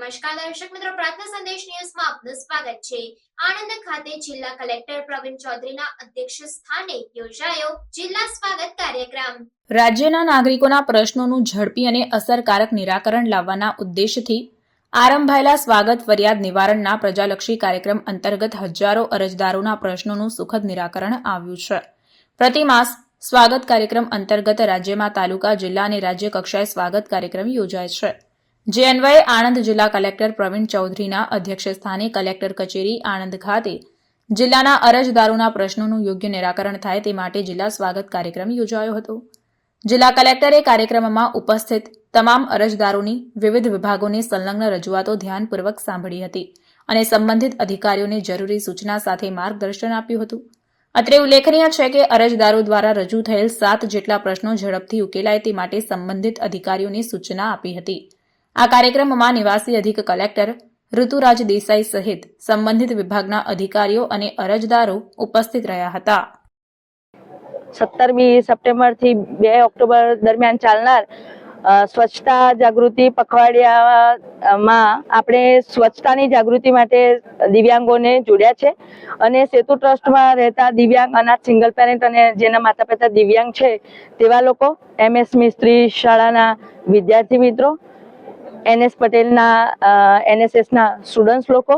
નમસ્કાર દર્શક મિત્રો, પ્રાર્થના સંદેશ ન્યૂઝમાં આપનું સ્વાગત છે। આણંદ ખાતે જિલ્લા કલેક્ટર પ્રવીણ ચૌધરીના અધ્યક્ષ સ્થાને યોજાયો જિલ્લા સ્વાગત કાર્યક્રમ। રાજ્યના નાગરિકોના પ્રશ્નોનું ઝડપી અને અસરકારક નિરાકરણ લાવવાના ઉદ્દેશથી આરંભાયેલા સ્વાગત ફરિયાદ નિવારણના પ્રજાલક્ષી કાર્યક્રમ અંતર્ગત હજારો અરજદારોના પ્રશ્નોનું સુખદ નિરાકરણ આવ્યું છે। પ્રતિમાસ સ્વાગત કાર્યક્રમ અંતર્ગત રાજ્યમાં તાલુકા, જિલ્લા અને રાજ્ય કક્ષાએ સ્વાગત કાર્યક્રમ યોજાય છે। જે અન્વયે આણંદ જિલ્લા કલેક્ટર પ્રવીણ ચૌધરીના અધ્યક્ષસ્થાને કલેક્ટર કચેરી આણંદ ખાતે જિલ્લાના અરજદારોના પ્રશ્નોનું યોગ્ય નિરાકરણ થાય તે માટે જિલ્લા સ્વાગત કાર્યક્રમ યોજાયો હતો। જિલ્લા કલેક્ટરે કાર્યક્રમમાં ઉપસ્થિત તમામ અરજદારોની વિવિધ વિભાગોની સંલગ્ન રજૂઆતો ધ્યાનપૂર્વક સાંભળી હતી અને સંબંધિત અધિકારીઓને જરૂરી સૂચના સાથે માર્ગદર્શન આપ્યું હતું। અત્રે ઉલ્લેખનીય છે કે અરજદારો દ્વારા રજૂ થયેલ 7 જેટલા પ્રશ્નો ઝડપથી ઉકેલાય તે માટે સંબંધિત અધિકારીઓને સૂચના આપી હતી। આ કાર્યક્રમમાં નિવાસી અધિક કલેક્ટર ઋતુરાજ દેસાઈ સહિત સંબંધિત વિભાગના અધિકારીઓ અને અરજદારો ઉપસ્થિત રહ્યા હતા। 17મી સપ્ટેમ્બરથી 2 ઓક્ટોબર દરમિયાન ચાલનાર સ્વચ્છતા જાગૃતિ પખવાડિયામાં આપણે સ્વચ્છતાની જાગૃતિ માટે દિવ્યાંગોને જોડ્યા છે અને સેતુ ટ્રસ્ટમાં રહેતા દિવ્યાંગ, અનાથ, સિંગલ પેરેન્ટ અને જેના માતા પિતા દિવ્યાંગ છે તેવા લોકો, MS મિસ્ત્રી શાળાના વિદ્યાર્થી મિત્રો, NS પટેલના NSSના સ્ટુડન્ટ્સ લોકો,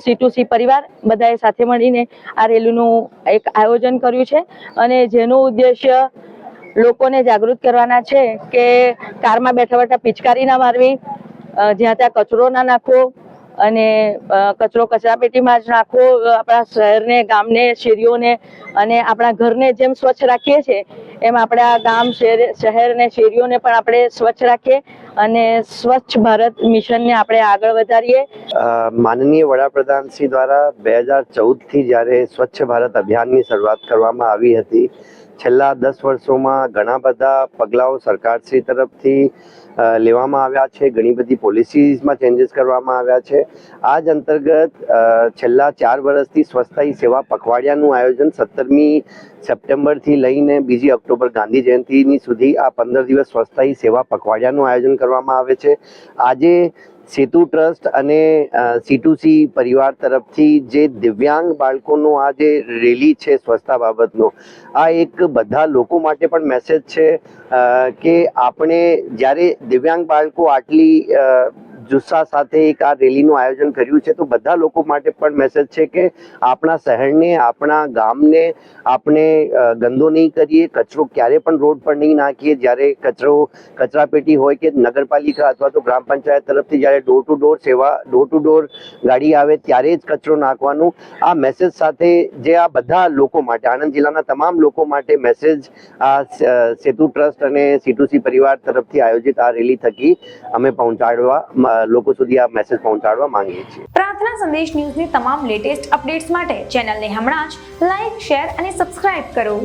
C2C પરિવાર બધાએ સાથે મળીને આ રેલીનું એક આયોજન કર્યું છે અને જેનો ઉદ્દેશ્ય લોકોને જાગૃત કરવાના છે કે કારમાં બેઠા બેઠા પિચકારી ના મારવી, જ્યાં ત્યાં કચરો ના નાખવો અને કચરો કચરાપેટીમાં જ નાખવો। આપણા શહેરને, ગામને, શેરીઓને અને આપણા ઘરને જેમ સ્વચ્છ રાખીએ છીએ એમ આપણા ગામ, શહેર અને શેરીઓને પણ આપણે સ્વચ્છ રાખીએ અને સ્વચ્છ ભારત મિશનને આપણે આગળ વધારીએ। માનનીય વડાપ્રધાન શ્રી દ્વારા 2014 થી જ્યારે સ્વચ્છ ભારત અભિયાનની શરૂઆત કરવામાં આવી હતી, છેલ્લા 10 વર્ષોમાં ઘણા બધા પગલાઓ સરકારશ્રી તરફથી લેવામાં આવ્યા છે, ઘણી બધી પોલિસીઝમાં ચેન્જીસ કરવામાં આવ્યા છે। આ જ અંતર્ગત છેલ્લા 4 વર્ષથી સ્વચ્છતા હી સેવા પખવાડિયાનું આયોજન 17મી સપ્ટેમ્બરથી લઈને 2 ઓક્ટોબર ગાંધી જયંતિની સુધી આ 15 દિવસ સ્વચ્છતા હી સેવા પખવાડિયાનું આયોજન કરવામાં આવે છે। આજે સેતુ ટ્રસ્ટ અને C2C પરિવાર તરફથી જે દિવ્યાંગ બાળકોનો આ જે રેલી છે સ્વચ્છતા બાબતનો, આ એક બધા લોકો માટે પણ મેસેજ છે કે આપણે જ્યારે દિવ્યાંગ બાળકો આટલી જુસ્સા સાથે એક આ રેલીનું આયોજન કર્યું છે તો બધા લોકો માટે પણ મેસેજ છે કે આપણા શહેરને, આપણા ગામને આપણે ગંદો નહીં કરીએ, કચરો ક્યારે પણ રોડ પર નહીં નાખીએ। જ્યારે કચરાપેટી હોય કે નગરપાલિકા અથવા તો ગ્રામ પંચાયત તરફથી જ્યારે ડોર ટુ ડોર ગાડી આવે ત્યારે જ કચરો નાખવાનું। આ મેસેજ સાથે જે આ બધા લોકો માટે, આણંદ જિલ્લાના તમામ લોકો માટે મેસેજ આ સેતુ ટ્રસ્ટ અને C2C પરિવાર તરફથી આયોજિત આ રેલી થકી અમે પહોંચાડવા, લોકો સુધી આ મેસેજ પહોંચાડવા માંગીએ છીએ। પ્રાર્થના સંદેશ ન્યૂઝની તમામ લેટેસ્ટ અપડેટ્સ માટે ચેનલને હમણાં જ લાઈક, શેર અને સબસ્ક્રાઇબ કરો।